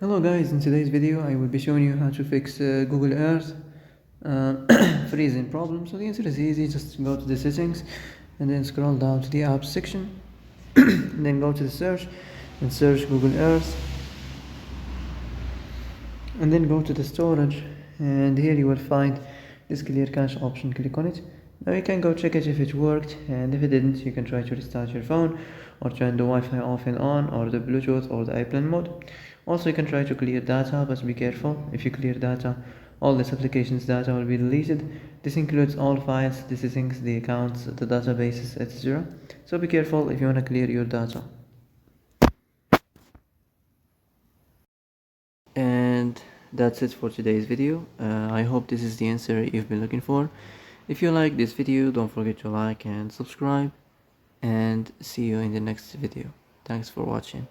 Hello guys, in today's video I will be showing you how to fix Google Earth freezing problem. So the answer is easy, just go to the settings and then scroll down to the apps section and then go to the search and search Google Earth and then go to the storage, and here you will find this clear cache option. Click on it. Now you can go check it if it worked, and if it didn't you can try to restart your phone or turn the Wi-Fi off and on, or the Bluetooth or the airplane mode. Also you can try to clear data, but be careful. If you clear data, all this application's data will be deleted. This includes all files, the settings, the accounts, the databases, etc. So be careful if you want to clear your data. And that's it for today's video. I hope this is the answer you've been looking for. If you like this video, don't forget to like and subscribe, and see you in the next video. Thanks for watching.